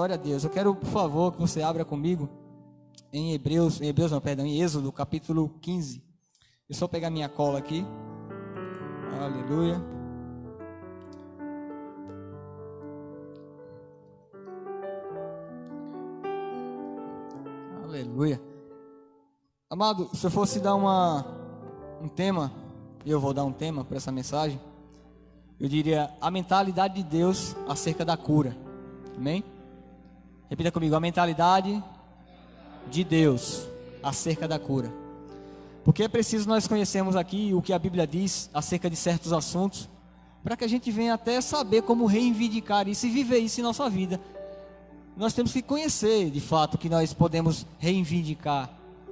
Glória a Deus. Eu quero, por favor, que você abra comigo em em Êxodo, capítulo 15. Deixa eu só pegar minha cola aqui. Aleluia. Aleluia. Amado, se eu fosse dar um tema, e eu vou dar um tema para essa mensagem, eu diria a mentalidade de Deus acerca da cura. Amém? Repita comigo, a mentalidade de Deus acerca da cura. Porque é preciso nós conhecermos aqui o que a Bíblia diz acerca de certos assuntos, para que a gente venha até saber como reivindicar isso e viver isso em nossa vida. Nós temos que conhecer de fato o que nós podemos reivindicar,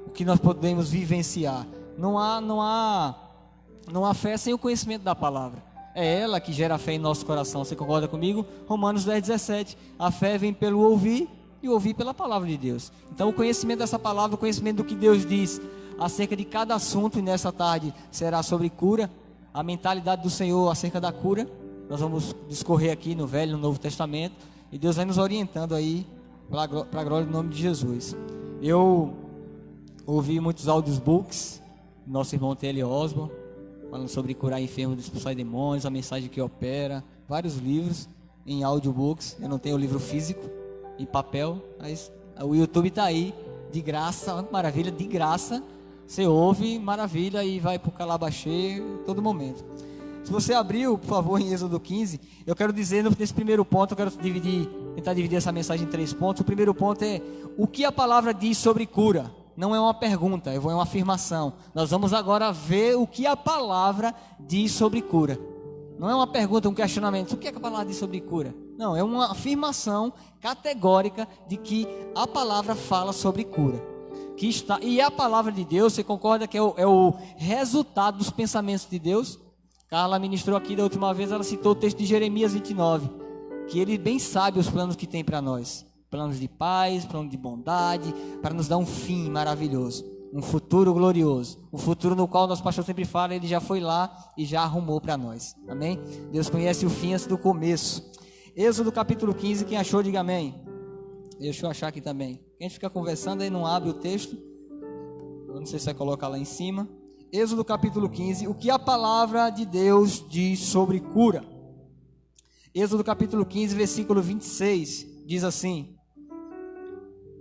o que nós podemos vivenciar. Não há fé sem o conhecimento da palavra. É ela que gera fé em nosso coração. Você concorda comigo? Romanos 10:17. A fé vem pelo ouvir e ouvir pela palavra de Deus. Então o conhecimento dessa palavra, o conhecimento do que Deus diz acerca de cada assunto, e nessa tarde será sobre cura, a mentalidade do Senhor acerca da cura. Nós vamos discorrer aqui no Velho e no Novo Testamento, e Deus vai nos orientando aí para a glória do nome de Jesus. Eu ouvi muitos audiobooks do nosso irmão T.L. Osborne, falando sobre curar enfermos, expulsar demônios, a mensagem que opera, vários livros em audiobooks. Eu não tenho o livro físico em papel, mas o YouTube está aí, de graça, maravilha, de graça. Você ouve, maravilha, e vai para o Calabachê todo momento. Se você abriu, por favor, em Êxodo 15, eu quero dizer, nesse primeiro ponto, eu quero tentar dividir essa mensagem em 3 pontos. O primeiro ponto é o que a palavra diz sobre cura. Não é uma pergunta, é uma afirmação. Nós vamos agora ver o que a palavra diz sobre cura. Não é uma pergunta, um questionamento. O que a palavra diz sobre cura? Não, é uma afirmação categórica de que a palavra fala sobre cura. E a palavra de Deus, você concorda que é o resultado dos pensamentos de Deus? Carla ministrou aqui da última vez, ela citou o texto de Jeremias 29, que ele bem sabe os planos que tem para nós. Planos de paz, planos de bondade, para nos dar um fim maravilhoso, um futuro glorioso, um futuro no qual o nosso pastor sempre fala, ele já foi lá e já arrumou para nós, amém? Deus conhece o fim antes do começo. Êxodo capítulo 15, quem achou, diga amém. Deixa eu achar aqui também. Quem fica conversando aí não abre o texto, eu não sei se vai colocar lá em cima. Êxodo capítulo 15, o que a palavra de Deus diz sobre cura. Êxodo capítulo 15, versículo 26, diz assim: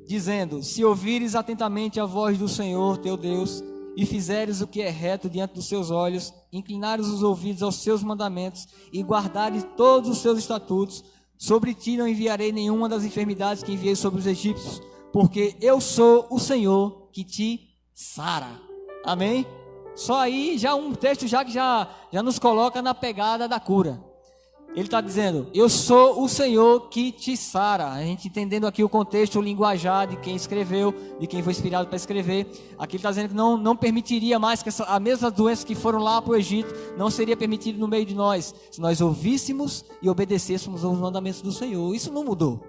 dizendo: se ouvires atentamente a voz do Senhor teu Deus, e fizeres o que é reto diante dos seus olhos, inclinares os ouvidos aos seus mandamentos, e guardares todos os seus estatutos, sobre ti não enviarei nenhuma das enfermidades que enviei sobre os egípcios, porque eu sou o Senhor que te sara. Amém? Só aí já um texto que já nos coloca na pegada da cura. Ele está dizendo: eu sou o Senhor que te sara. A gente entendendo aqui o contexto, o linguajar de quem escreveu, de quem foi inspirado para escrever. Aqui ele está dizendo que não permitiria mais que a mesma doença que foram lá para o Egito não seria permitida no meio de nós, se nós ouvíssemos e obedecêssemos aos mandamentos do Senhor. Isso não mudou.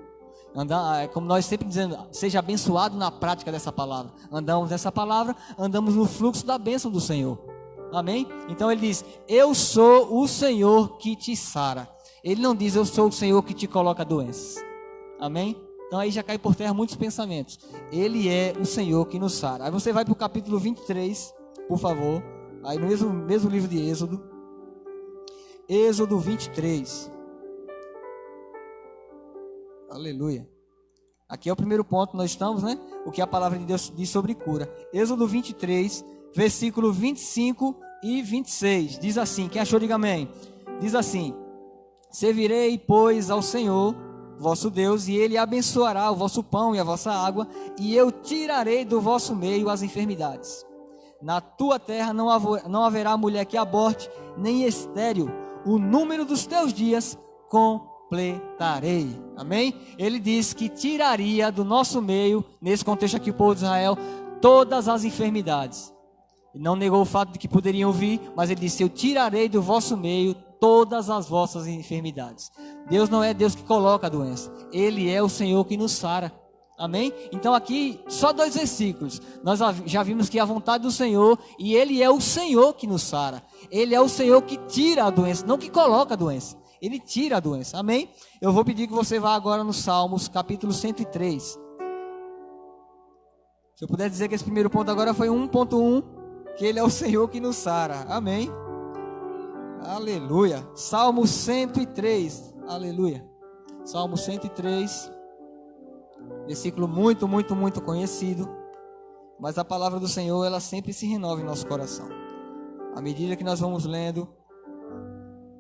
Como nós sempre dizendo, seja abençoado na prática dessa palavra. Andamos nessa palavra, andamos no fluxo da bênção do Senhor. Amém? Então ele diz: eu sou o Senhor que te sara. Ele não diz: eu sou o Senhor que te coloca doenças. Amém? Então aí já cai por terra muitos pensamentos. Ele é o Senhor que nos sara. Aí você vai para o capítulo 23, por favor. Aí no mesmo livro de Êxodo. Êxodo 23. Aleluia. Aqui é o primeiro ponto, nós estamos, né? O que a palavra de Deus diz sobre cura. Êxodo 23, versículo 25 e 26. Diz assim, quem achou, diga amém. Diz assim: servirei, pois, ao Senhor, vosso Deus, e Ele abençoará o vosso pão e a vossa água, e eu tirarei do vosso meio as enfermidades. Na tua terra não haverá mulher que aborte, nem estéril. O número dos teus dias completarei. Amém? Ele diz que tiraria do nosso meio, nesse contexto aqui, o povo de Israel, todas as enfermidades. Ele não negou o fato de que poderiam vir, mas ele disse: eu tirarei do vosso meio todas as vossas enfermidades. Deus não é Deus que coloca a doença, Ele é o Senhor que nos sara. Amém? Então aqui, só 2 versículos, nós já vimos que é a vontade do Senhor, e Ele é o Senhor que nos sara. Ele é o Senhor que tira a doença, não que coloca a doença. Ele tira a doença. Amém? Eu vou pedir que você vá agora no Salmos, capítulo 103. Se eu puder dizer que esse primeiro ponto agora foi 1.1, que Ele é o Senhor que nos sara. Amém? Aleluia. Salmo 103. Aleluia. Salmo 103. Versículo muito, muito, muito conhecido. Mas a palavra do Senhor, ela sempre se renova em nosso coração. À medida que nós vamos lendo,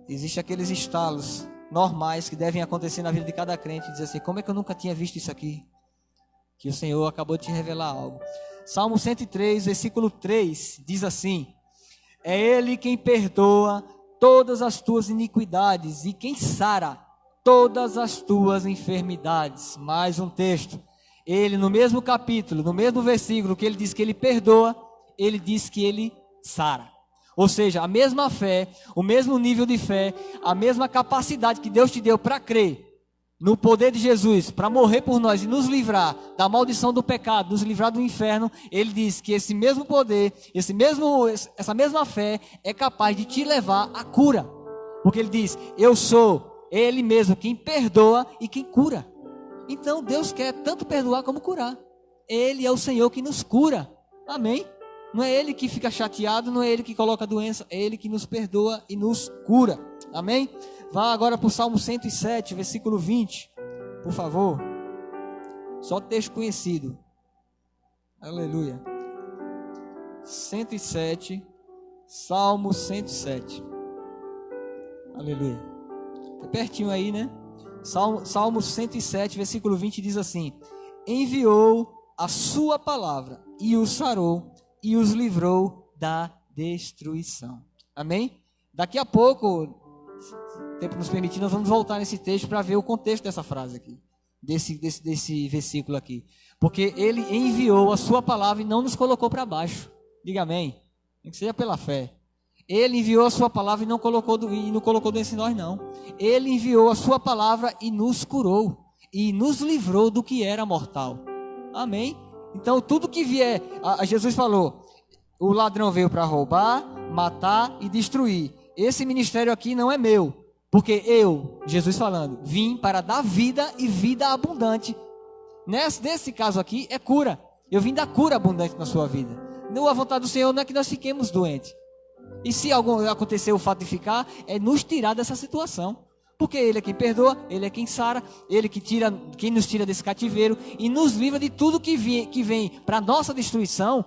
existem aqueles estalos normais que devem acontecer na vida de cada crente. Dizer assim, como é que eu nunca tinha visto isso aqui? Que o Senhor acabou de te revelar algo. Salmo 103, versículo 3, diz assim: é Ele quem perdoa todas as tuas iniquidades e quem sara todas as tuas enfermidades. Mais um texto. Ele, no mesmo capítulo, no mesmo versículo que ele diz que ele perdoa, ele diz que ele sara. Ou seja, a mesma fé, o mesmo nível de fé, a mesma capacidade que Deus te deu para crer no poder de Jesus, para morrer por nós e nos livrar da maldição do pecado, nos livrar do inferno. Ele diz que esse mesmo poder, essa mesma fé é capaz de te levar à cura. Porque ele diz, eu sou Ele mesmo quem perdoa e quem cura. Então Deus quer tanto perdoar como curar. Ele é o Senhor que nos cura. Amém? Não é Ele que fica chateado, não é Ele que coloca a doença, é Ele que nos perdoa e nos cura. Amém? Vá agora para o Salmo 107, versículo 20. Por favor. Só texto conhecido. Aleluia. 107. Salmo 107. Aleluia. É pertinho aí, né? Salmo 107, versículo 20 diz assim: enviou a sua palavra e os sarou e os livrou da destruição. Amém? Daqui a pouco, tempo nos permitindo, nós vamos voltar nesse texto para ver o contexto dessa frase aqui, desse versículo aqui. Porque ele enviou a sua palavra e não nos colocou para baixo. Diga amém. Tem que ser pela fé. Ele enviou a sua palavra e não colocou doença em nós, não. Ele enviou a sua palavra e nos curou. E nos livrou do que era mortal. Amém? Então, tudo que vier, Jesus falou, o ladrão veio para roubar, matar e destruir. Esse ministério aqui não é meu. Porque eu, Jesus falando, vim para dar vida e vida abundante. Nesse caso aqui, é cura. Eu vim dar cura abundante na sua vida. A vontade do Senhor não é que nós fiquemos doentes. E se acontecer o fato de ficar, é nos tirar dessa situação. Porque Ele é quem perdoa, Ele é quem sara, Ele quem nos tira desse cativeiro e nos livra de tudo que vem para a nossa destruição.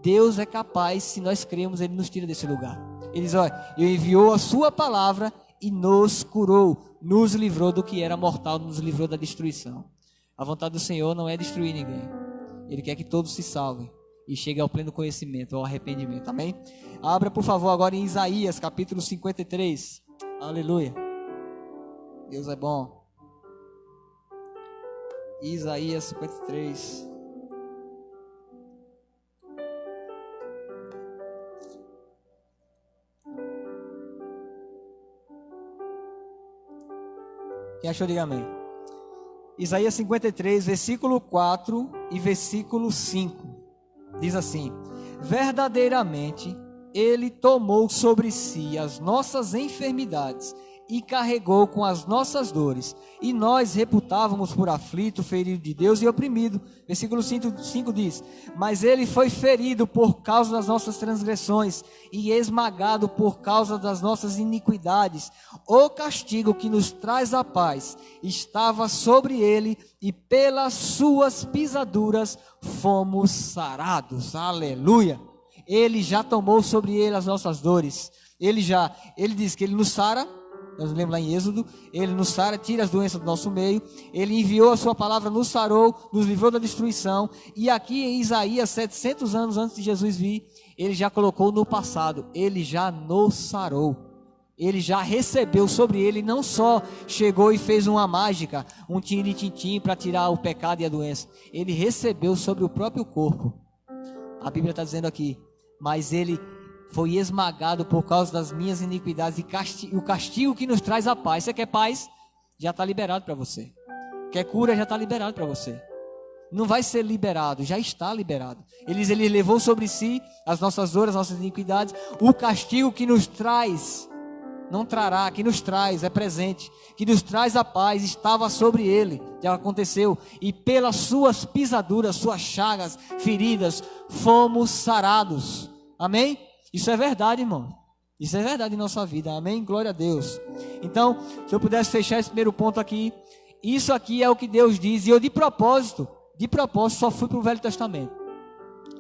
Deus é capaz, se nós cremos, Ele nos tira desse lugar. Ele diz, olha, Ele enviou a sua palavra e nos curou, nos livrou do que era mortal, nos livrou da destruição. A vontade do Senhor não é destruir ninguém. Ele quer que todos se salvem e cheguem ao pleno conhecimento, ao arrependimento. Amém? Abra, por favor, agora em Isaías, capítulo 53. Aleluia. Deus é bom. Isaías 53. Quem achou, diga amém. Isaías 53, versículo 4 e versículo 5. Diz assim: verdadeiramente Ele tomou sobre si as nossas enfermidades e carregou com as nossas dores, e nós reputávamos por aflito, ferido de Deus e oprimido. Versículo 5 diz: mas Ele foi ferido por causa das nossas transgressões e esmagado por causa das nossas iniquidades. O castigo que nos traz a paz estava sobre Ele, e pelas suas pisaduras fomos sarados. Aleluia! Ele já tomou sobre Ele as nossas dores. Ele diz que Ele nos sara. Nós lemos lá em Êxodo, Ele nos sara, tira as doenças do nosso meio. Ele enviou a sua palavra, nos sarou, nos livrou da destruição. E aqui em Isaías, 700 anos antes de Jesus vir, Ele já colocou no passado, Ele já nos sarou. Ele já recebeu sobre Ele, não só chegou e fez uma mágica, um tiritintim para tirar o pecado e a doença. Ele recebeu sobre o próprio corpo. A Bíblia está dizendo aqui, mas Ele foi esmagado por causa das minhas iniquidades, e o castigo que nos traz a paz. Você quer paz? Já está liberado para você. Quer cura? Já está liberado para você. Não vai ser liberado, já está liberado. Ele levou sobre si as nossas dores, as nossas iniquidades. O castigo que nos traz não trará, que nos traz, é presente, que nos traz a paz, estava sobre ele, já aconteceu, e pelas suas pisaduras, suas chagas, feridas, fomos sarados. Amém? Isso é verdade, irmão. Isso é verdade em nossa vida, amém? Glória a Deus. Então, se eu pudesse fechar esse primeiro ponto aqui, isso aqui é o que Deus diz, e eu de propósito, só fui para o Velho Testamento,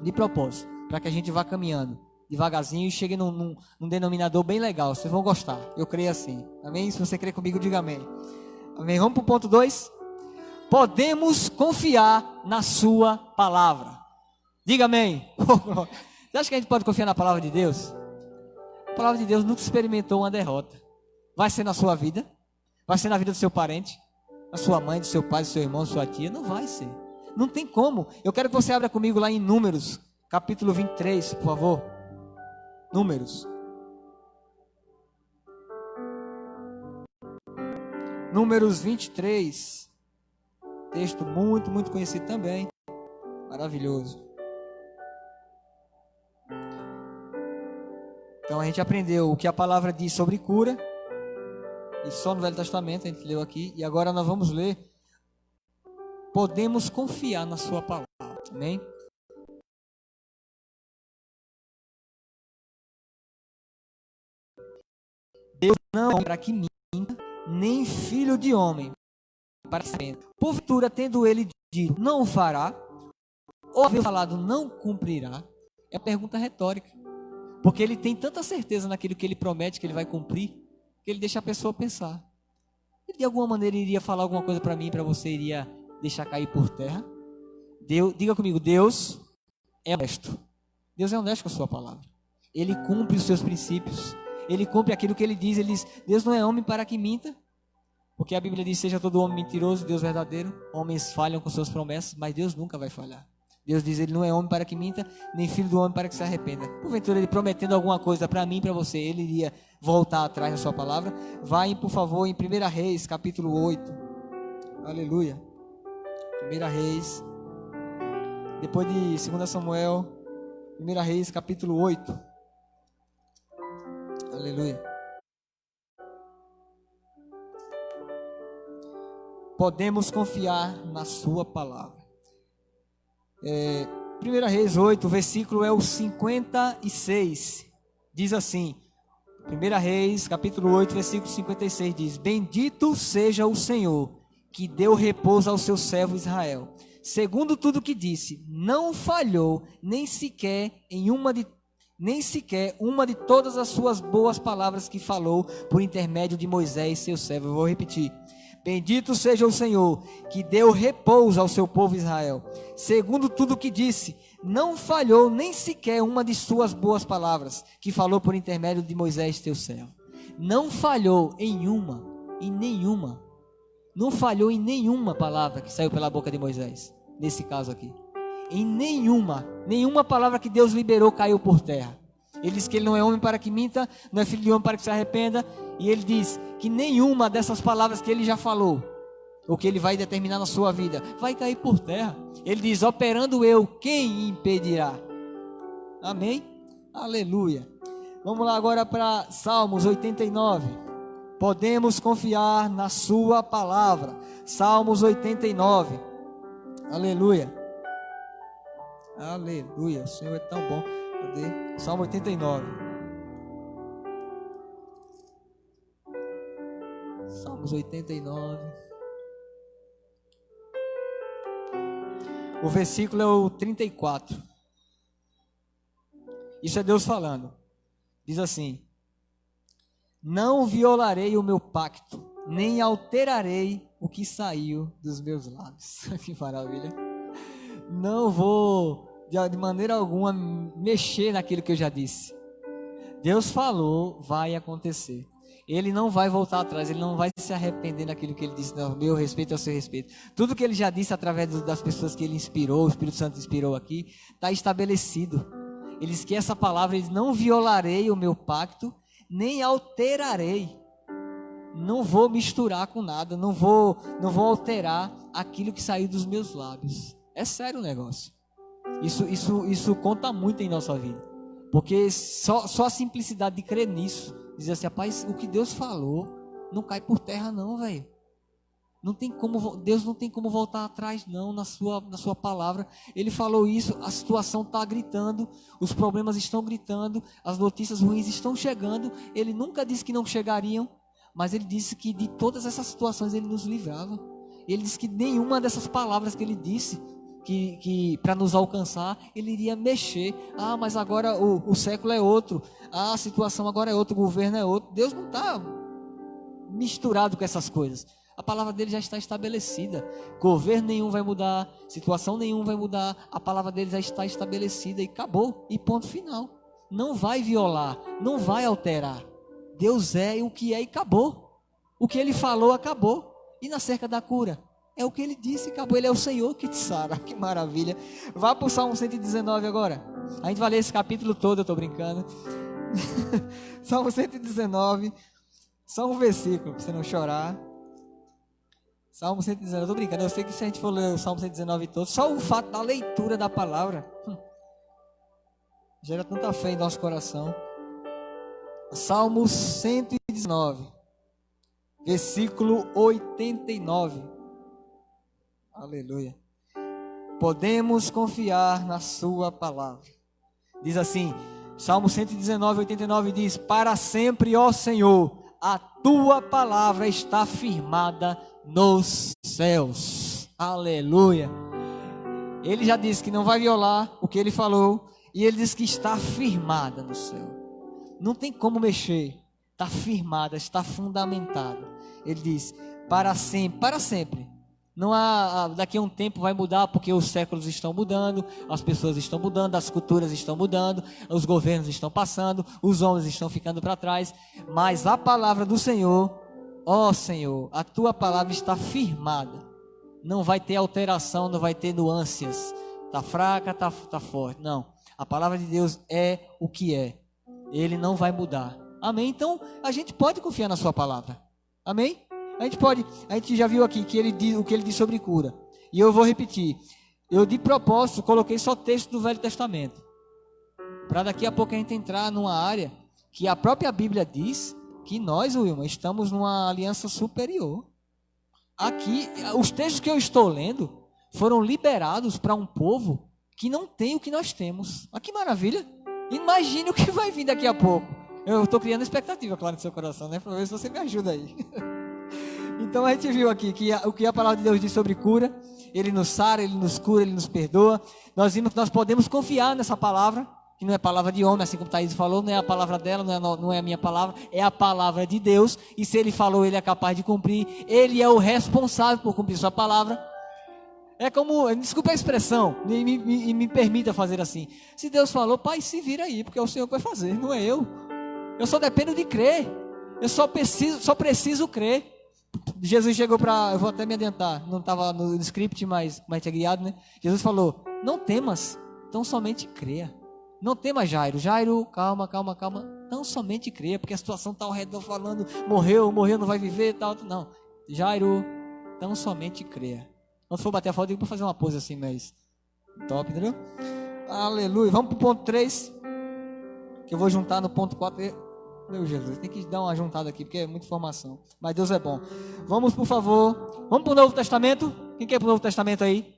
de propósito, para que a gente vá caminhando devagarzinho e chegue num denominador bem legal. Vocês vão gostar, eu creio assim, amém? Se você crê comigo, diga amém. Amém, vamos para o ponto 2. Podemos confiar na sua palavra. Diga amém. Você acha que a gente pode confiar na palavra de Deus? A palavra de Deus nunca experimentou uma derrota. Vai ser na sua vida? Vai ser na vida do seu parente? Da sua mãe, do seu pai, do seu irmão, da sua tia? Não vai ser. Não tem como. Eu quero que você abra comigo lá em Números, capítulo 23, por favor. Números. Números 23. Texto muito, muito conhecido também. Maravilhoso. Então a gente aprendeu o que a palavra diz sobre cura. E só no Velho Testamento a gente leu aqui. E agora nós vamos ler. Podemos confiar na sua palavra. Amém? Deus não é para que minta, nem filho de homem para que minta. Porventura, tendo ele dito, não o fará, ou havendo falado, não cumprirá, é uma pergunta retórica. Porque ele tem tanta certeza naquilo que ele promete que ele vai cumprir, que ele deixa a pessoa pensar. Ele de alguma maneira iria falar alguma coisa para mim, para você, iria deixar cair por terra? Deus, diga comigo, Deus é honesto. Deus é honesto com a sua palavra. Ele cumpre os seus princípios. Ele cumpre aquilo que ele diz. Ele diz, Deus não é homem para que minta. Porque a Bíblia diz, seja todo homem mentiroso, Deus verdadeiro. Homens falham com suas promessas, mas Deus nunca vai falhar. Deus diz, ele não é homem para que minta, nem filho do homem para que se arrependa. Porventura, ele prometendo alguma coisa para mim e para você, ele iria voltar atrás na sua palavra. Vai, por favor, em 1 Reis, capítulo 8. Aleluia. 1 Reis. Depois de 2 Samuel. 1 Reis, capítulo 8. Aleluia. Podemos confiar na sua palavra. 1 Reis 8, o versículo é o 56. Diz assim. 1 Reis, capítulo 8, versículo 56 diz: Bendito seja o Senhor, que deu repouso ao seu servo Israel. Segundo tudo que disse, não falhou nem sequer uma de todas as suas boas palavras que falou por intermédio de Moisés, seu servo. Eu vou repetir. Bendito seja o Senhor, que deu repouso ao seu povo Israel. Segundo tudo que disse, não falhou nem sequer uma de suas boas palavras que falou por intermédio de Moisés, teu servo. Não falhou em nenhuma. Não falhou em nenhuma palavra que saiu pela boca de Moisés. Nesse caso aqui. Em nenhuma palavra que Deus liberou caiu por terra. Ele diz que ele não é homem para que minta, não é filho de homem para que se arrependa. E ele diz que nenhuma dessas palavras que ele já falou, ou que ele vai determinar na sua vida, vai cair por terra. Ele diz, operando eu, quem impedirá? Amém? Aleluia. Vamos lá agora para Salmos 89. Podemos confiar na sua palavra. Salmos 89. Aleluia. Aleluia. O Senhor é tão bom. Cadê? Salmo 89. Salmos 89. O versículo é o 34. Isso é Deus falando. Diz assim: Não violarei o meu pacto, nem alterarei o que saiu dos meus lábios. Que maravilha. Não vou de maneira alguma mexer naquilo que eu já disse. Deus falou, vai acontecer. Ele não vai voltar atrás, ele não vai se arrepender daquilo que ele disse, não, meu respeito é o seu respeito. Tudo que ele já disse através das pessoas que ele inspirou, o Espírito Santo inspirou aqui, está estabelecido. Ele diz que essa palavra, ele diz, não violarei o meu pacto, nem alterarei. Não vou misturar com nada, não vou alterar aquilo que saiu dos meus lábios. É sério o negócio. Isso conta muito em nossa vida. Porque só a simplicidade de crer nisso, dizer assim, rapaz, o que Deus falou não cai por terra não, velho. Não tem como, Deus não tem como voltar atrás não na sua palavra. Ele falou isso, a situação está gritando, os problemas estão gritando, as notícias ruins estão chegando. Ele nunca disse que não chegariam, mas ele disse que de todas essas situações ele nos livrava. Ele disse que nenhuma dessas palavras que ele disse que para nos alcançar, ele iria mexer. Ah, mas agora o século é outro. Ah, a situação agora é outra, o governo é outro. Deus não está misturado com essas coisas. A palavra dele já está estabelecida. Governo nenhum vai mudar, situação nenhuma vai mudar. A palavra dele já está estabelecida e acabou. E ponto final. Não vai violar, não vai alterar. Deus é o que é e acabou. O que ele falou, acabou. E na cerca da cura? É o que ele disse, acabou. Ele é o Senhor que te sara. Que maravilha. Vá para o Salmo 119 agora. A gente vai ler esse capítulo todo, eu estou brincando. Salmo 119. Só um versículo, para você não chorar. Salmo 119, eu estou brincando. Eu sei que se a gente for ler o Salmo 119 todo, só o fato da leitura da palavra gera tanta fé em nosso coração. Salmo 119, versículo 89. Aleluia. Podemos confiar na sua palavra. Diz assim, Salmo 119, 89 diz: para sempre, ó Senhor, a tua palavra está firmada nos céus. Aleluia. Ele já disse que não vai violar o que ele falou, e ele diz que está firmada no céu. Não tem como mexer. Está firmada, está fundamentada. Ele diz, para sempre, para sempre. Não há, daqui a um tempo vai mudar, porque os séculos estão mudando, as pessoas estão mudando, as culturas estão mudando, os governos estão passando, os homens estão ficando para trás. Mas a palavra do Senhor, ó Senhor, a tua palavra está firmada. Não vai ter alteração, não vai ter nuances. Está fraca, está forte. Não. A palavra de Deus é o que é. Ele não vai mudar. Amém? Então, a gente pode confiar na sua palavra. Amém? A gente já viu aqui que o que ele diz sobre cura. E eu vou repetir. Eu de propósito coloquei só texto do Velho Testamento. Para daqui a pouco a gente entrar numa área que a própria Bíblia diz que nós, Wilma, estamos numa aliança superior. Aqui, os textos que eu estou lendo foram liberados para um povo que não tem o que nós temos. Olha que maravilha. Imagine o que vai vir daqui a pouco. Eu estou criando expectativa, claro, no seu coração, né? Para ver se você me ajuda aí. Então a gente viu aqui que o que a palavra de Deus diz sobre cura, Ele nos sara, Ele nos cura, Ele nos perdoa. Nós vimos que nós podemos confiar nessa palavra, que não é palavra de homem, assim como Thaís falou, não é a palavra dela, não é a minha palavra, é a palavra de Deus. E se Ele falou, Ele é capaz de cumprir. Ele é o responsável por cumprir sua palavra. É como, desculpa a expressão, me permita fazer assim. Se Deus falou, pai, se vira aí, porque é o Senhor que vai fazer, não é eu. Eu só dependo de crer. Eu só preciso crer. Jesus chegou para, eu vou até me adiantar, não estava no script, mas é guiado, né? Jesus falou, não temas, tão somente creia. Não temas, Jairo, calma, tão somente creia, porque a situação está ao redor falando, morreu, não vai viver, tal, não. Jairo, tão somente creia. Quando for bater a foto, eu vou fazer uma pose assim, mas top, entendeu? Aleluia, vamos para o ponto 3, que eu vou juntar no ponto 4. Meu Jesus, tem que dar uma juntada aqui, porque é muita informação. Mas Deus é bom. Vamos, por favor, vamos para o Novo Testamento? Quem quer ir para o Novo Testamento aí?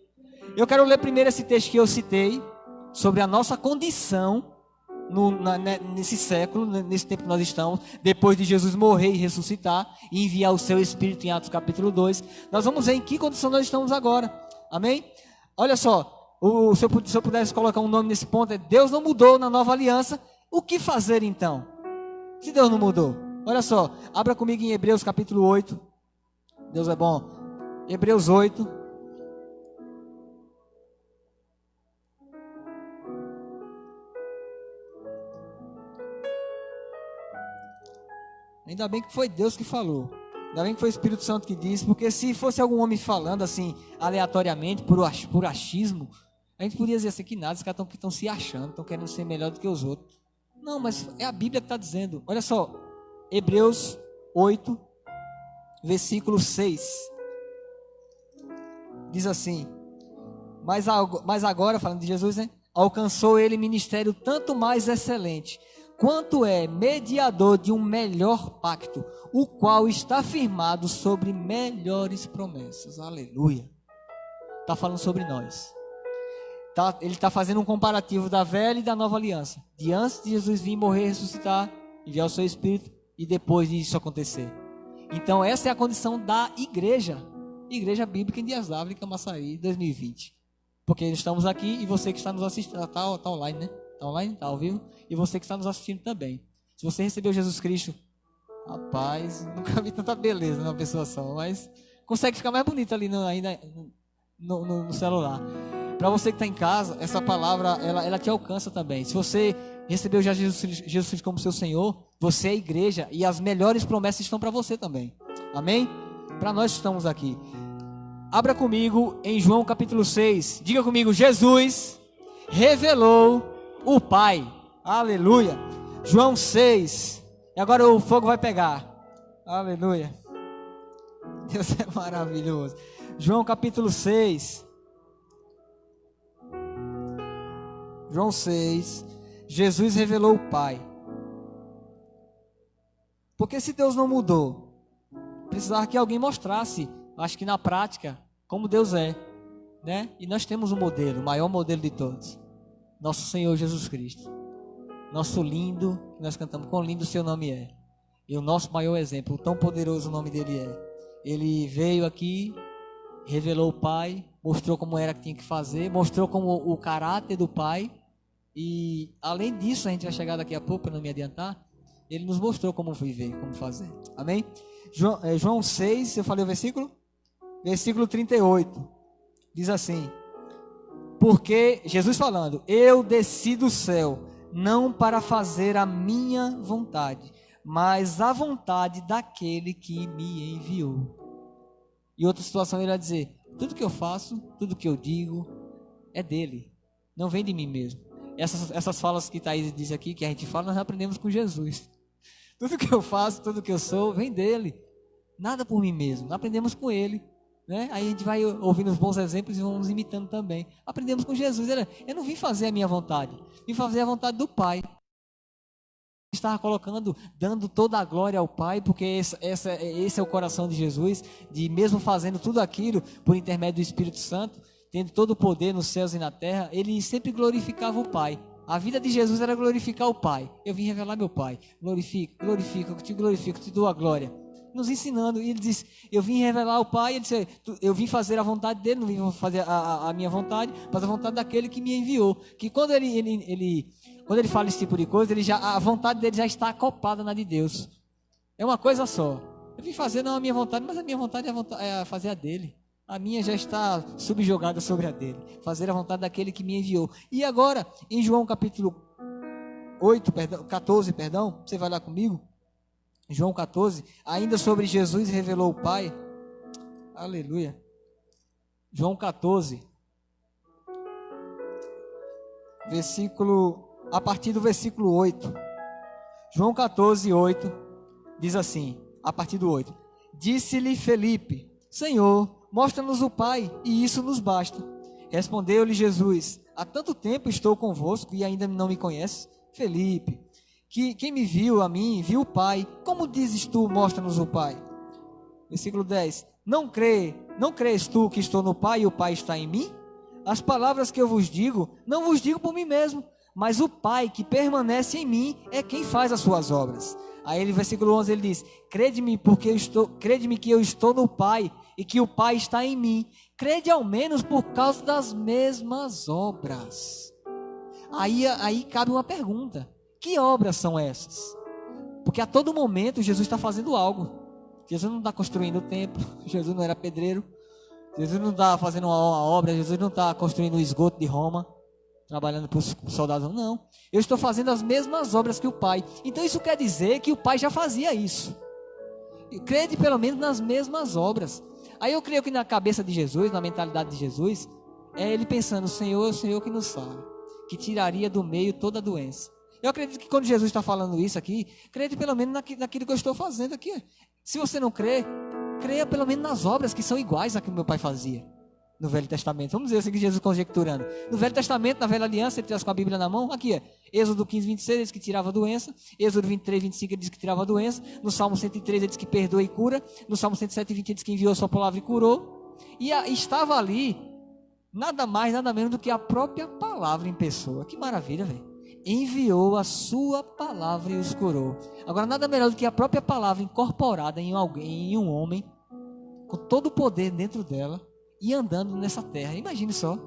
Eu quero ler primeiro esse texto que eu citei, sobre a nossa condição nesse século, nesse tempo que nós estamos, depois de Jesus morrer e ressuscitar, e enviar o seu Espírito em Atos capítulo 2. Nós vamos ver em que condição nós estamos agora. Amém? Olha só, se eu pudesse colocar um nome nesse ponto, é Deus não mudou na nova aliança. O que fazer então? Se Deus não mudou, olha só, abra comigo em Hebreus capítulo 8, Deus é bom, Hebreus 8, ainda bem que foi Deus que falou, ainda bem que foi o Espírito Santo que disse, porque se fosse algum homem falando assim, aleatoriamente, por achismo, a gente podia dizer assim, que nada, os caras estão se achando, estão querendo ser melhor do que os outros. Não, mas é a Bíblia que está dizendo. Olha só, Hebreus 8, versículo 6. Diz assim, mas agora, falando de Jesus, né? alcançou ele ministério tanto mais excelente, quanto é mediador de um melhor pacto, o qual está firmado sobre melhores promessas. Aleluia. Está falando sobre nós. Ele está fazendo um comparativo da velha e da nova aliança. De antes de Jesus vir, morrer, ressuscitar, enviar o seu Espírito e depois disso acontecer. Então essa é a condição da igreja. Igreja Bíblica em Dias D'Ávila, Camaçari, 2020. Porque estamos aqui e você que está nos assistindo, está online, né? Está online, está ao vivo. E você que está nos assistindo também. Se você recebeu Jesus Cristo, rapaz, nunca vi tanta beleza numa pessoa só, mas consegue ficar mais bonito ali no celular. Para você que está em casa, essa palavra, ela te alcança também. Se você recebeu já Jesus Cristo como seu Senhor, você é a igreja e as melhores promessas estão para você também. Amém? Para nós que estamos aqui. Abra comigo em João capítulo 6. Diga comigo, Jesus revelou o Pai. Aleluia. João 6. E agora o fogo vai pegar. Aleluia. Deus é maravilhoso. João capítulo 6. João 6. Jesus revelou o Pai. Porque se Deus não mudou, precisava que alguém mostrasse, acho que na prática, como Deus é, né? E nós temos um modelo, o maior modelo de todos, nosso Senhor Jesus Cristo, nosso lindo, que nós cantamos, quão lindo o seu nome é, e o nosso maior exemplo, o tão poderoso o nome dele é. Ele veio aqui, revelou o Pai, mostrou como era que tinha que fazer, mostrou como o caráter do Pai, e além disso, a gente vai chegar daqui a pouco, para não me adiantar, ele nos mostrou como viver, como fazer. Amém? João 6, eu falei o versículo? Versículo 38. Diz assim: porque, Jesus falando, eu desci do céu, não para fazer a minha vontade, mas a vontade daquele que me enviou. E outra situação ele vai dizer, tudo que eu faço, tudo que eu digo, é dele, não vem de mim mesmo. Essas falas que Thaís diz aqui, que a gente fala, nós aprendemos com Jesus. Tudo que eu faço, tudo que eu sou, vem dele. Nada por mim mesmo. Aprendemos com ele. Né? Aí a gente vai ouvindo os bons exemplos e vamos imitando também. Aprendemos com Jesus. Eu não vim fazer a minha vontade. Vim fazer a vontade do Pai. Estava colocando, dando toda a glória ao Pai, porque esse é o coração de Jesus, de mesmo fazendo tudo aquilo por intermédio do Espírito Santo, tendo todo o poder nos céus e na terra, ele sempre glorificava o Pai. A vida de Jesus era glorificar o Pai. Eu vim revelar meu Pai. Glorifico, eu te dou a glória. Nos ensinando. E ele disse, eu vim revelar o Pai. Ele disse, eu vim fazer a vontade dele, não vim fazer a minha vontade, mas a vontade daquele que me enviou. Que quando quando ele fala esse tipo de coisa, a vontade dele já está acoplada na de Deus. É uma coisa só. Eu vim fazer não a minha vontade, mas a minha vontade é fazer a dele. A minha já está subjugada sobre a dele. Fazer a vontade daquele que me enviou. E agora, em João capítulo 14, você vai lá comigo? João 14, ainda sobre Jesus revelou o Pai. Aleluia. João 14, a partir do versículo 8. João 14, 8, diz assim, a partir do 8. Disse-lhe Felipe, Senhor, mostra-nos o Pai, e isso nos basta. Respondeu-lhe Jesus, há tanto tempo estou convosco e ainda não me conheces? Felipe, quem me viu a mim, viu o Pai. Como dizes tu, mostra-nos o Pai? Versículo 10. Não crês tu que estou no Pai e o Pai está em mim? As palavras que eu vos digo, não vos digo por mim mesmo, mas o Pai que permanece em mim é quem faz as suas obras. Aí no versículo 11 ele diz, crede-me que eu estou no Pai e que o Pai está em mim. Crede ao menos por causa das mesmas obras. Aí cabe uma pergunta. Que obras são essas? Porque a todo momento Jesus está fazendo algo. Jesus não está construindo o templo. Jesus não era pedreiro. Jesus não está fazendo uma obra. Jesus não está construindo o esgoto de Roma, trabalhando para os soldados. Não. Eu estou fazendo as mesmas obras que o Pai. Então isso quer dizer que o Pai já fazia isso. Crede pelo menos nas mesmas obras. Aí eu creio que na cabeça de Jesus, na mentalidade de Jesus, é ele pensando, o Senhor é o Senhor que nos salva, que tiraria do meio toda a doença. Eu acredito que quando Jesus está falando isso aqui, crede pelo menos naquilo que eu estou fazendo aqui. Se você não crê, creia pelo menos nas obras que são iguais a que meu Pai fazia. no Velho Testamento. Vamos dizer assim que Jesus conjecturando. No Velho Testamento, na Velha Aliança, ele traz com a Bíblia na mão. Aqui é Êxodo 15, 26, ele diz que tirava a doença. Êxodo 23, 25, ele diz que tirava a doença. No Salmo 103, ele diz que perdoa e cura. No Salmo 107, 20, ele diz que enviou a sua palavra e curou. E estava ali, nada mais, nada menos do que a própria palavra em pessoa. Que maravilha, velho. Enviou a sua palavra e os curou. Agora, nada melhor do que a própria palavra incorporada em alguém, em um homem, com todo o poder dentro dela, e andando nessa terra. Imagine só,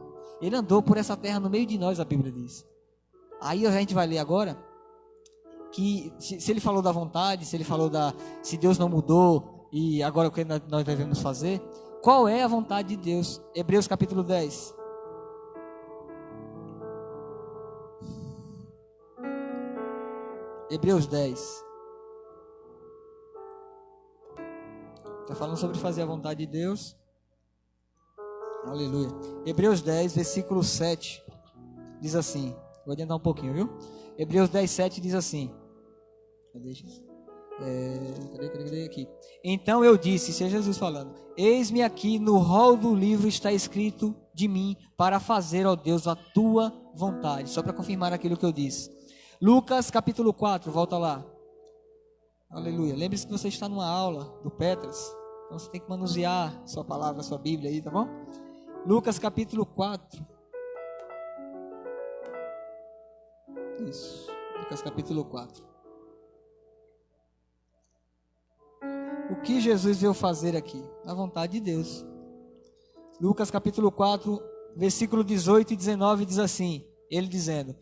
ele andou por essa terra no meio de nós, a Bíblia diz. Aí a gente vai ler agora que se ele falou da vontade, se ele falou se Deus não mudou e agora o que nós devemos fazer, qual é a vontade de Deus? Hebreus capítulo 10. Hebreus 10. Está falando sobre fazer a vontade de Deus. Aleluia. Hebreus 10, versículo 7, diz assim, vou adiantar um pouquinho, viu? Hebreus 10, 7 diz assim, cadê aqui? Então eu disse, isso é Jesus falando, eis-me aqui, no rol do livro está escrito de mim, para fazer, ó Deus, a tua vontade. Só para confirmar aquilo que eu disse. Lucas capítulo 4, volta lá. Aleluia. Lembre-se que você está numa aula do Petras, então você tem que manusear sua palavra, sua Bíblia aí, tá bom? Lucas capítulo 4. Isso. Lucas capítulo 4. O que Jesus veio fazer aqui? A vontade de Deus. Lucas capítulo 4, versículo 18 e 19 diz assim, ele dizendo,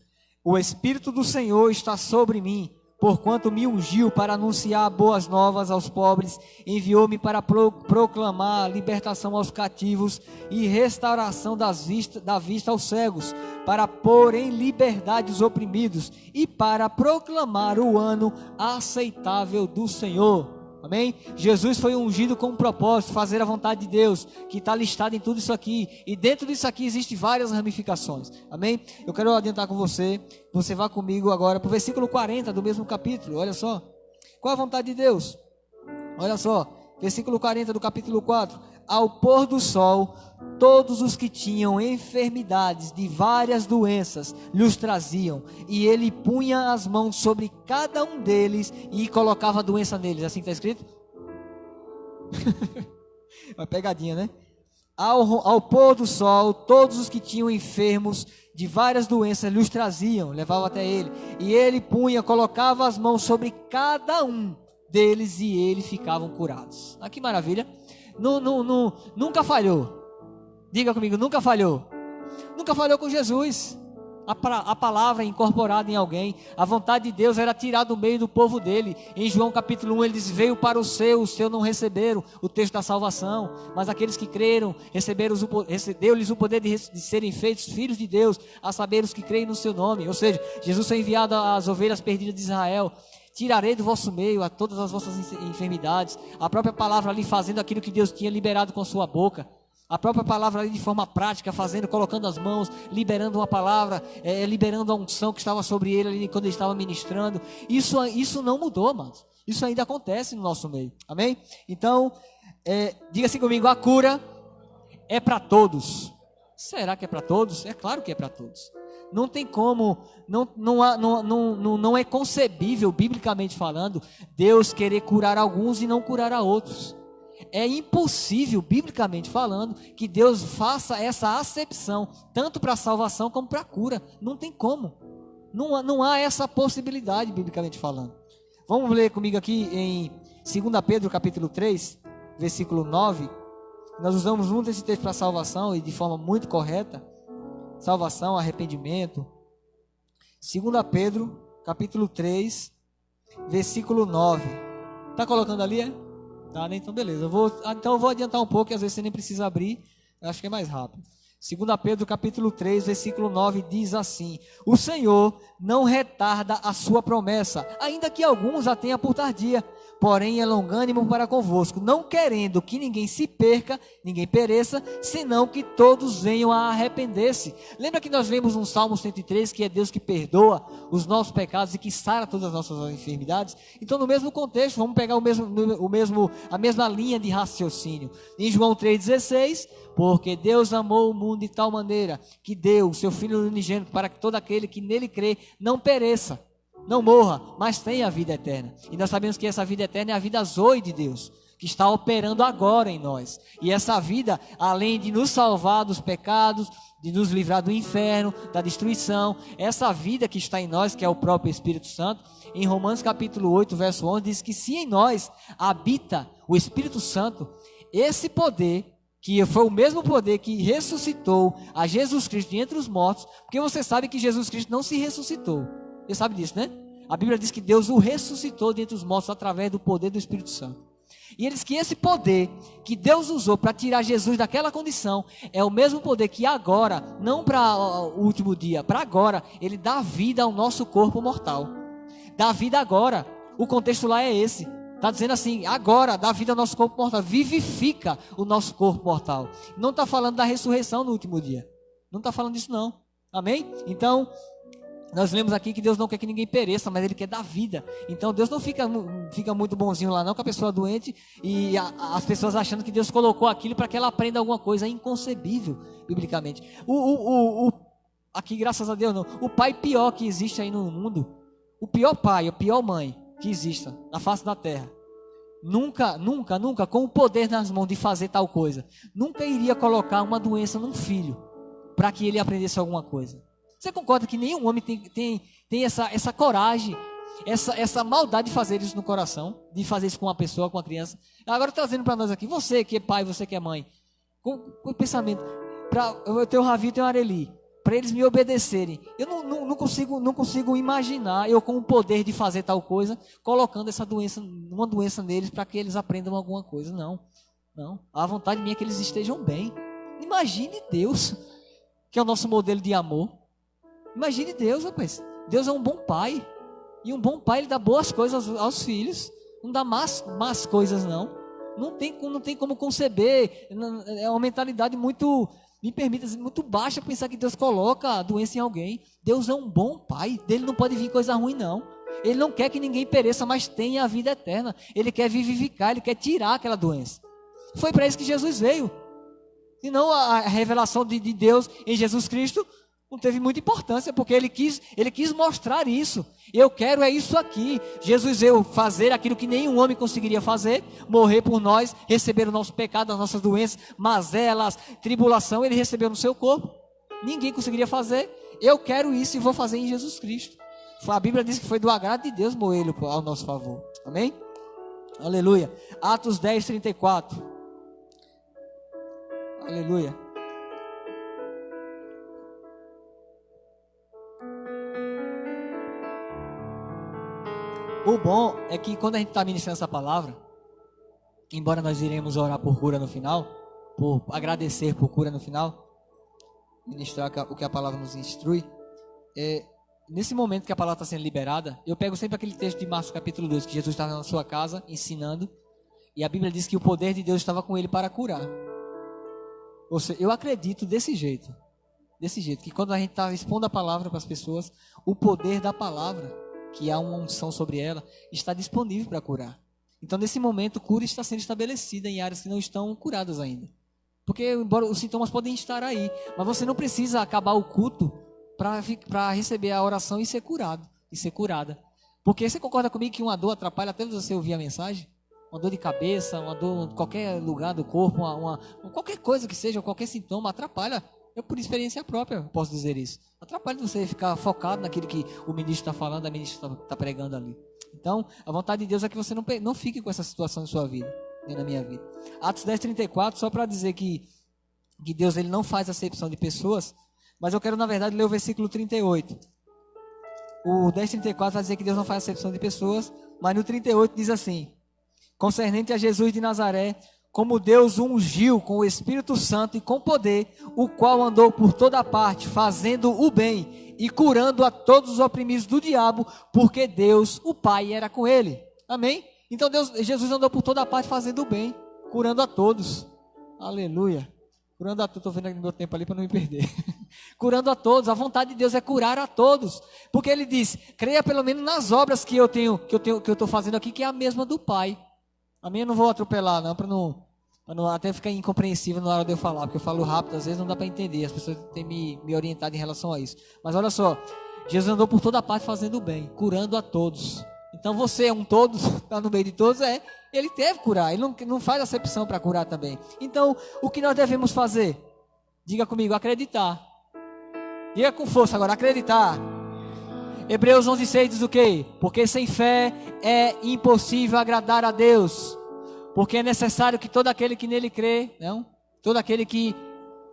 o Espírito do Senhor está sobre mim, porquanto me ungiu para anunciar boas novas aos pobres, enviou-me para proclamar libertação aos cativos e restauração da vista aos cegos, para pôr em liberdade os oprimidos e para proclamar o ano aceitável do Senhor. Amém? Jesus foi ungido com um propósito, fazer a vontade de Deus, que está listado em tudo isso aqui, e dentro disso aqui existem várias ramificações. Amém? Eu quero adiantar com você, você vá comigo agora para o versículo 40 do mesmo capítulo. Olha só, qual a vontade de Deus? Olha só, versículo 40 do capítulo 4. Ao pôr do sol, todos os que tinham enfermidades de várias doenças lhes traziam, e ele punha as mãos sobre cada um deles e colocava a doença neles. Assim que está escrito? Uma pegadinha, né? Ao pôr do sol, todos os que tinham enfermos de várias doenças lhes traziam, levavam até ele, e ele punha, colocava as mãos sobre cada um deles e eles ficavam curados. Ah, que maravilha! Nunca falhou. Diga comigo, nunca falhou. Nunca falhou com Jesus. A palavra incorporada em alguém. A vontade de Deus era tirar do meio do povo dele. Em João capítulo 1 ele diz, veio para os seus não receberam o texto da salvação, mas aqueles que creram, deu-lhes o poder de serem feitos filhos de Deus, a saber os que creem no seu nome. Ou seja, Jesus foi enviado às ovelhas perdidas de Israel. Tirarei do vosso meio a todas as vossas enfermidades. A própria palavra ali fazendo aquilo que Deus tinha liberado com sua boca. A própria palavra ali de forma prática, fazendo, colocando as mãos, liberando uma palavra, liberando a unção que estava sobre ele ali quando ele estava ministrando. Isso não mudou, amados. Isso ainda acontece no nosso meio. Amém? Então, diga assim comigo, a cura é para todos. Será que é para todos? É claro que é para todos. Não tem como, não é concebível, biblicamente falando, Deus querer curar alguns e não curar a outros. É impossível, biblicamente falando, que Deus faça essa acepção, tanto para a salvação como para a cura. Não tem como. Não há essa possibilidade, biblicamente falando. Vamos ler comigo aqui em 2 Pedro capítulo 3, versículo 9. Nós usamos muito esse texto para salvação e de forma muito correta. Salvação, arrependimento. 2 Pedro, capítulo 3, versículo 9. Está colocando ali, é? Tá, né? Então beleza. Eu vou adiantar um pouco, e às vezes você nem precisa abrir. Eu acho que é mais rápido. 2 Pedro capítulo 3, versículo 9, diz assim: o Senhor não retarda a sua promessa, ainda que alguns a tenham por tardia, porém é longânimo para convosco, não querendo que ninguém se perca, ninguém pereça, senão que todos venham a arrepender-se. Lembra que nós lemos no Salmo 103 que é Deus que perdoa os nossos pecados e que sara todas as nossas enfermidades? Então, no mesmo contexto, vamos pegar a mesma linha de raciocínio. Em João 3,16, porque Deus amou o mundo de tal maneira que deu o seu Filho unigênito para que todo aquele que nele crê não pereça, não morra, mas tenha a vida eterna. E nós sabemos que essa vida eterna é a vida zoe de Deus, que está operando agora em nós. E essa vida, além de nos salvar dos pecados, de nos livrar do inferno, da destruição, essa vida que está em nós, que é o próprio Espírito Santo, em Romanos capítulo 8, verso 11, diz que se em nós habita o Espírito Santo, esse poder, que foi o mesmo poder que ressuscitou a Jesus Cristo de entre os mortos, porque você sabe que Jesus Cristo não se ressuscitou. Você sabe disso, né? A Bíblia diz que Deus o ressuscitou de entre os mortos através do poder do Espírito Santo. E ele diz que esse poder que Deus usou para tirar Jesus daquela condição é o mesmo poder que agora, não para o último dia, para agora, ele dá vida ao nosso corpo mortal. Dá vida agora. O contexto lá é esse. Está dizendo assim, agora dá vida ao nosso corpo mortal, vivifica o nosso corpo mortal. Não está falando da ressurreição no último dia. Não está falando disso não. Amém? Então, nós lemos aqui que Deus não quer que ninguém pereça, mas Ele quer dar vida. Então Deus não fica muito bonzinho lá não com a pessoa doente e as pessoas achando que Deus colocou aquilo para que ela aprenda alguma coisa. É inconcebível, biblicamente. Aqui, graças a Deus, não. O pai pior que existe aí no mundo, o pior pai, a pior mãe que exista na face da terra, nunca, com o poder nas mãos de fazer tal coisa, nunca iria colocar uma doença num filho para que ele aprendesse alguma coisa. Você concorda que nenhum homem tem essa coragem, essa maldade de fazer isso no coração, de fazer isso com uma pessoa, com uma criança? Agora trazendo para nós aqui, você que é pai, você que é mãe, com o pensamento, eu tenho o Ravi e tenho o Areli, para eles me obedecerem, eu não consigo imaginar eu com o poder de fazer tal coisa, colocando uma doença neles para que eles aprendam alguma coisa. Não, a vontade minha é que eles estejam bem. Imagine Deus, que é o nosso modelo de amor. Imagine Deus, rapaz. Deus é um bom pai. E um bom pai, ele dá boas coisas aos filhos. Não dá más coisas, não. Não tem como conceber. É uma mentalidade muito, me permita dizer, muito baixa pensar que Deus coloca a doença em alguém. Deus é um bom pai. Dele não pode vir coisa ruim, não. Ele não quer que ninguém pereça, mas tenha a vida eterna. Ele quer vivificar, ele quer tirar aquela doença. Foi para isso que Jesus veio. E não a revelação de Deus em Jesus Cristo não teve muita importância, porque ele quis mostrar isso. Eu quero é isso aqui. Jesus veio fazer aquilo que nenhum homem conseguiria fazer, morrer por nós, receber o nosso pecado, as nossas doenças, mazelas, tribulação, ele recebeu no seu corpo. Ninguém conseguiria fazer. Eu quero isso e vou fazer em Jesus Cristo. A Bíblia diz que foi do agrado de Deus moê-lo ao nosso favor. Amém? Aleluia. Atos 10, 34. Aleluia. O bom é que quando a gente está ministrando essa palavra, embora nós iremos orar por cura no final, por agradecer por cura no final, ministrar o que a palavra nos instrui, nesse momento que a palavra está sendo liberada, eu pego sempre aquele texto de Marcos capítulo 2, que Jesus estava na sua casa ensinando, e a Bíblia diz que o poder de Deus estava com ele para curar. Ou seja, eu acredito desse jeito, que quando a gente está expondo a palavra para as pessoas, o poder da palavra, que há uma unção sobre ela, está disponível para curar. Então, nesse momento, cura está sendo estabelecida em áreas que não estão curadas ainda. Porque, embora os sintomas podem estar aí, mas você não precisa acabar o culto para receber a oração e ser curado, e ser curada. Porque você concorda comigo que uma dor atrapalha até você ouvir a mensagem? Uma dor de cabeça, uma dor em qualquer lugar do corpo, qualquer coisa que seja, qualquer sintoma atrapalha. Eu, por experiência própria, posso dizer isso. Atrapalha você ficar focado naquilo que o ministro está falando, a ministra está pregando ali. Então, a vontade de Deus é que você não fique com essa situação em sua vida, nem na minha vida. Atos 10, 34, só para dizer que Deus ele não faz acepção de pessoas, mas eu quero, na verdade, ler o versículo 38. O 10, 34 vai dizer que Deus não faz acepção de pessoas, mas no 38 diz assim: concernente a Jesus de Nazaré, como Deus o ungiu com o Espírito Santo e com poder, o qual andou por toda parte, fazendo o bem e curando a todos os oprimidos do diabo, porque Deus, o Pai, era com ele. Amém? Então Jesus andou por toda parte fazendo o bem, curando a todos. Aleluia. Curando a todos, estou vendo aqui no meu tempo ali para não me perder. Curando a todos, a vontade de Deus é curar a todos. Porque ele diz, creia pelo menos nas obras que eu estou fazendo aqui, que é a mesma do Pai. Amém? Eu não vou atropelar não, para não até ficar incompreensível na hora de eu falar, porque eu falo rápido, às vezes não dá para entender, as pessoas têm me orientado em relação a isso. Mas olha só, Jesus andou por toda parte fazendo o bem, curando a todos. Então você é um todos, está no meio de todos, ele deve curar, ele não faz acepção para curar também. Então, o que nós devemos fazer? Diga comigo, acreditar. Diga com força agora, acreditar. Hebreus 11:6 diz o quê? Porque sem fé é impossível agradar a Deus. Porque é necessário que todo aquele que nele crê, não? Todo aquele que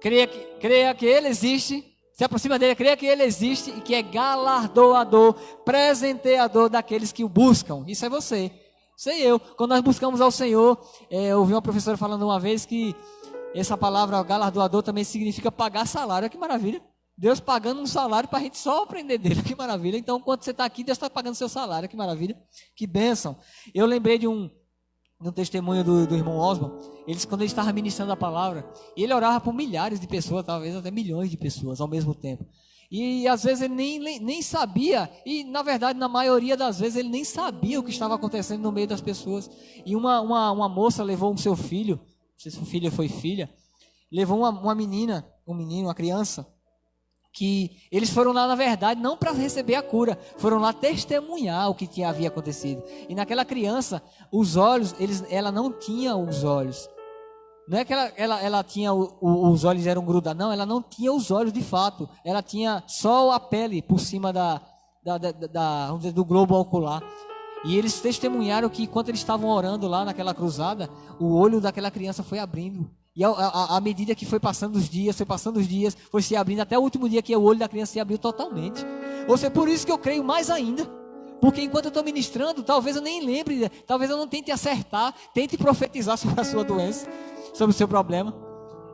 creia que ele existe, se aproxima dele, creia que ele existe e que é galardoador, presenteador daqueles que o buscam. Isso é você, isso é eu. Quando nós buscamos ao Senhor, eu ouvi uma professora falando uma vez que essa palavra galardoador também significa pagar salário. Olha que maravilha. Deus pagando um salário para a gente só aprender dele. Que maravilha. Então, quando você está aqui, Deus está pagando seu salário. Que maravilha. Que bênção. Eu lembrei de um testemunho do irmão Osman. Quando ele estava ministrando a palavra, ele orava por milhares de pessoas, talvez até milhões de pessoas ao mesmo tempo. E às vezes ele nem sabia, e na verdade, na maioria das vezes, ele nem sabia o que estava acontecendo no meio das pessoas. E uma moça levou o seu filho, não sei se o filho foi filha, levou uma menina, um menino, uma criança, que eles foram lá, na verdade, não para receber a cura, foram lá testemunhar o que havia acontecido. E naquela criança, os olhos, ela não tinha os olhos. Não é que ela tinha, os olhos eram grudados, não, ela não tinha os olhos de fato. Ela tinha só a pele por cima vamos dizer, do globo ocular. E eles testemunharam que enquanto eles estavam orando lá naquela cruzada, o olho daquela criança foi abrindo. E à medida que foi passando os dias, foi se abrindo, até o último dia que o olho da criança se abriu totalmente. Ou seja, por isso que eu creio mais ainda. Porque enquanto eu estou ministrando, talvez eu nem lembre, talvez eu não tente acertar, tente profetizar sobre a sua doença, sobre o seu problema.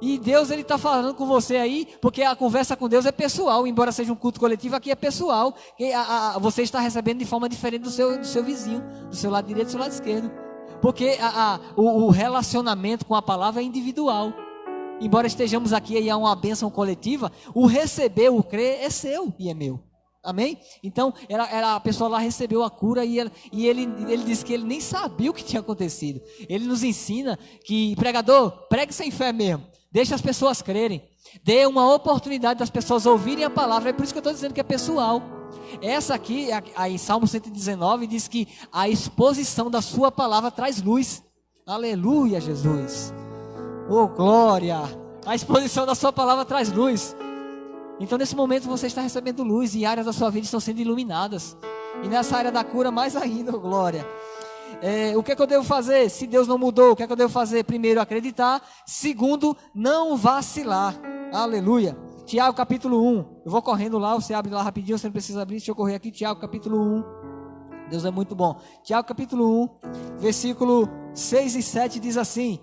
E Deus, Ele está falando com você aí, porque a conversa com Deus é pessoal, embora seja um culto coletivo, aqui é pessoal. Você está recebendo de forma diferente do seu vizinho, do seu lado direito e do seu lado esquerdo. Porque o relacionamento com a palavra é individual. Embora estejamos aqui e há uma bênção coletiva, o receber, o crer é seu e é meu. Amém? Então, a pessoa lá recebeu a cura e ele disse que ele nem sabia o que tinha acontecido. Ele nos ensina que, pregador, pregue sem fé mesmo. Deixa as pessoas crerem. Dê uma oportunidade das pessoas ouvirem a palavra. É por isso que eu estou dizendo que é pessoal. Essa aqui, em Salmo 119, diz que a exposição da sua palavra traz luz. Aleluia, Jesus. Oh, glória. A exposição da sua palavra traz luz. Então, nesse momento, você está recebendo luz e áreas da sua vida estão sendo iluminadas. E nessa área da cura, mais ainda, oh, glória. O que é que eu devo fazer? Se Deus não mudou, o que é que eu devo fazer? Primeiro, acreditar. Segundo, não vacilar. Aleluia. Tiago capítulo 1, eu vou correndo lá, você abre lá rapidinho, você não precisa abrir, deixa eu correr aqui, Tiago capítulo 1, Deus é muito bom. Tiago capítulo 1, versículo 6 e 7 diz assim,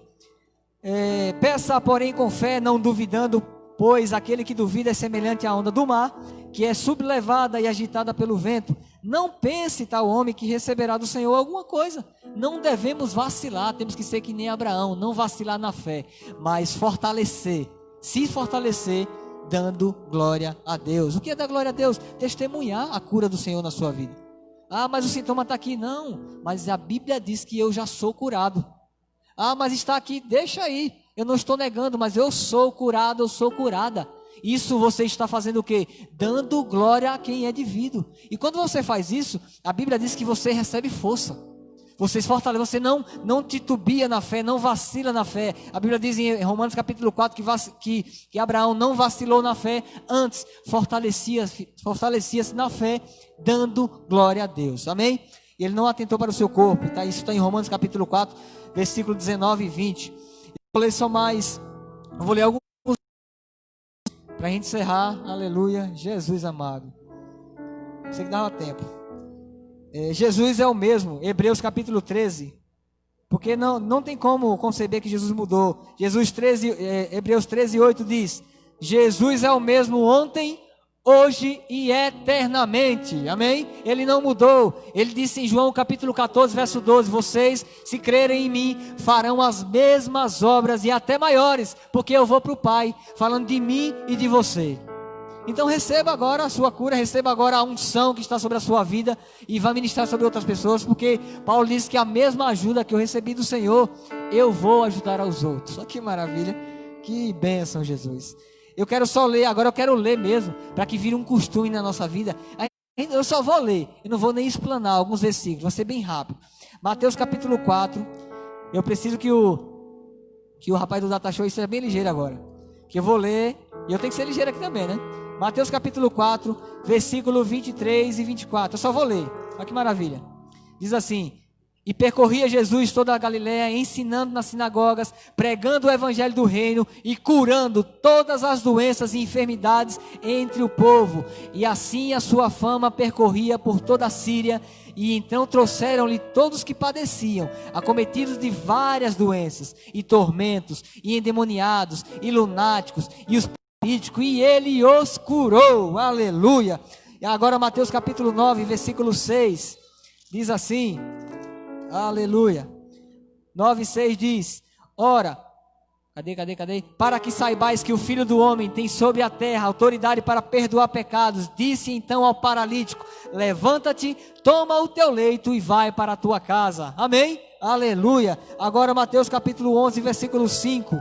peça porém com fé, não duvidando, pois aquele que duvida é semelhante à onda do mar, que é sublevada e agitada pelo vento. Não pense tal homem que receberá do Senhor alguma coisa. Não devemos vacilar, temos que ser que nem Abraão, não vacilar na fé, mas se fortalecer, dando glória a Deus. O que é dar glória a Deus? Testemunhar a cura do Senhor na sua vida. Ah, mas o sintoma está aqui. Não, mas a Bíblia diz que eu já sou curado. Ah, mas está aqui, deixa aí. Eu não estou negando, mas eu sou curado, eu sou curada. Isso você está fazendo o quê? Dando glória a quem é devido. E quando você faz isso, a Bíblia diz que você recebe força. Você se fortalece, você não titubia na fé, não vacila na fé. A Bíblia diz em Romanos capítulo 4 que Abraão não vacilou na fé, antes fortalecia-se na fé, dando glória a Deus. Amém? E ele não atentou para o seu corpo. Tá? Isso está em Romanos capítulo 4, versículo 19 e 20. Eu vou ler só mais. Eu vou ler alguns para a gente encerrar. Aleluia. Jesus amado. Sei que dava tempo. Jesus é o mesmo. Hebreus capítulo 13. Porque não tem como conceber que Jesus mudou. Hebreus 13:8 diz: Jesus é o mesmo ontem, hoje e eternamente. Amém? Ele não mudou. Ele disse em João capítulo 14, verso 12: vocês, se crerem em mim, farão as mesmas obras e até maiores, porque eu vou para o Pai, falando de mim e de você. Então receba agora a sua cura, receba agora a unção que está sobre a sua vida e vá ministrar sobre outras pessoas, porque Paulo diz que a mesma ajuda que eu recebi do Senhor, eu vou ajudar aos outros. Olha que maravilha, que bênção, Jesus. Eu quero só ler, agora eu quero ler mesmo, para que vire um costume na nossa vida. Eu só vou ler, eu não vou nem explanar alguns versículos, vai ser bem rápido. Mateus capítulo 4, eu preciso que o rapaz do Data Show seja bem ligeiro agora, que eu vou ler, e eu tenho que ser ligeiro aqui também, né? Mateus capítulo 4, versículo 23 e 24, eu só vou ler, olha que maravilha. Diz assim: e percorria Jesus toda a Galiléia, ensinando nas sinagogas, pregando o evangelho do reino e curando todas as doenças e enfermidades entre o povo. E assim a sua fama percorria por toda a Síria. E então trouxeram-lhe todos que padeciam, acometidos de várias doenças, e tormentos, e endemoniados, e lunáticos, e os paralíticos, e ele os curou. Aleluia! E agora Mateus capítulo 9, versículo 6, diz assim... Aleluia. 9:6 diz: ora, cadê? Para que saibais que o Filho do Homem tem sobre a terra autoridade para perdoar pecados. Disse então ao paralítico: levanta-te, toma o teu leito e vai para a tua casa. Amém? Aleluia. Agora Mateus capítulo 11, versículo 5,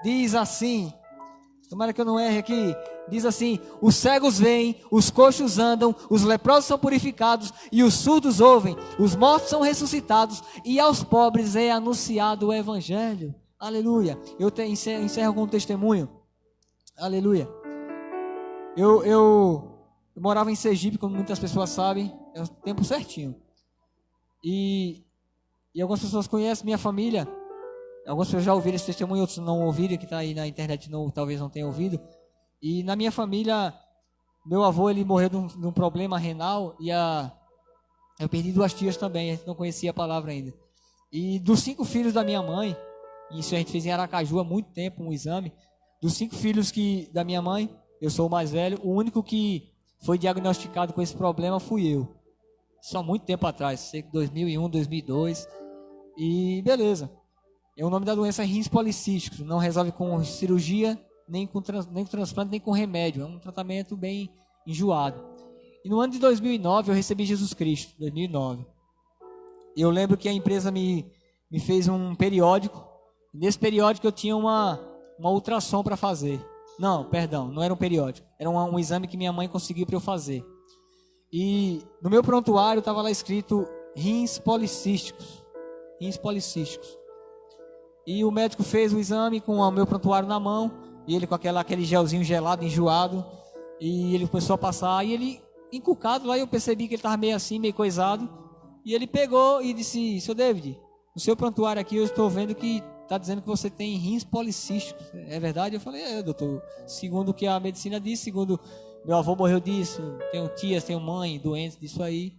diz assim, tomara que eu não erre aqui, diz assim: os cegos veem, os coxos andam, os leprosos são purificados e os surdos ouvem, os mortos são ressuscitados e aos pobres é anunciado o evangelho. Aleluia. Eu encerro com um testemunho. Aleluia. Eu morava em Sergipe, como muitas pessoas sabem, é o tempo certinho. E algumas pessoas conhecem minha família. Algumas pessoas já ouviram esse testemunho, outros não ouviram, que está aí na internet talvez não tenham ouvido. E na minha família, meu avô ele morreu de um problema renal e eu perdi 2 tias também, a gente não conhecia a palavra ainda. E dos 5 filhos da minha mãe, isso a gente fez em Aracaju há muito tempo, um exame. Dos 5 filhos da minha mãe, eu sou o mais velho, o único que foi diagnosticado com esse problema fui eu. Isso há muito tempo atrás, sei que 2001, 2002, e beleza. O nome da doença é rins policísticos, não resolve com cirurgia, nem com transplante, nem com remédio. É um tratamento bem enjoado. E no ano de 2009 eu recebi Jesus Cristo, 2009. Eu lembro que a empresa me fez um periódico. Nesse periódico eu tinha uma ultrassom para fazer. Não, perdão, não era um periódico. Era um exame que minha mãe conseguiu para eu fazer. E no meu prontuário estava lá escrito rins policísticos. Rins policísticos. E o médico fez o exame com o meu prontuário na mão. E ele com aquele gelzinho gelado, enjoado. E ele começou a passar. E ele, encucado lá, eu percebi que ele estava meio assim, meio coisado. E ele pegou e disse: seu David, no seu prontuário aqui eu estou vendo que está dizendo que você tem rins policísticos. É verdade? Eu falei: é, doutor. Segundo o que a medicina diz, segundo meu avô morreu disso. Tenho tias, tenho mãe doentes disso aí.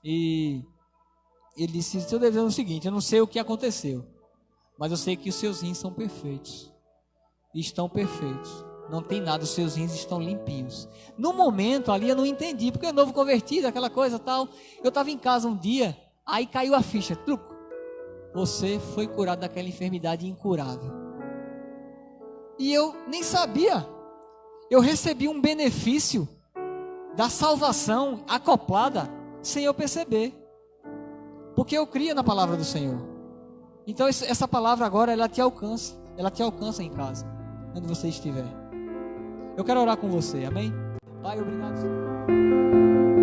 E ele disse: seu David, é o seguinte, eu não sei o que aconteceu, mas eu sei que os seus rins são perfeitos. Estão perfeitos. Não tem nada, os seus rins estão limpinhos. No momento ali eu não entendi, porque é novo convertido, aquela coisa tal. Eu estava em casa um dia, aí caiu a ficha. Truco. Você foi curado daquela enfermidade incurável. E eu nem sabia. Eu recebi um benefício da salvação acoplada sem eu perceber. Porque eu cria na palavra do Senhor. Então essa palavra agora ela te alcança. Ela te alcança em casa, onde você estiver. Eu quero orar com você, amém? Pai, obrigado, Senhor.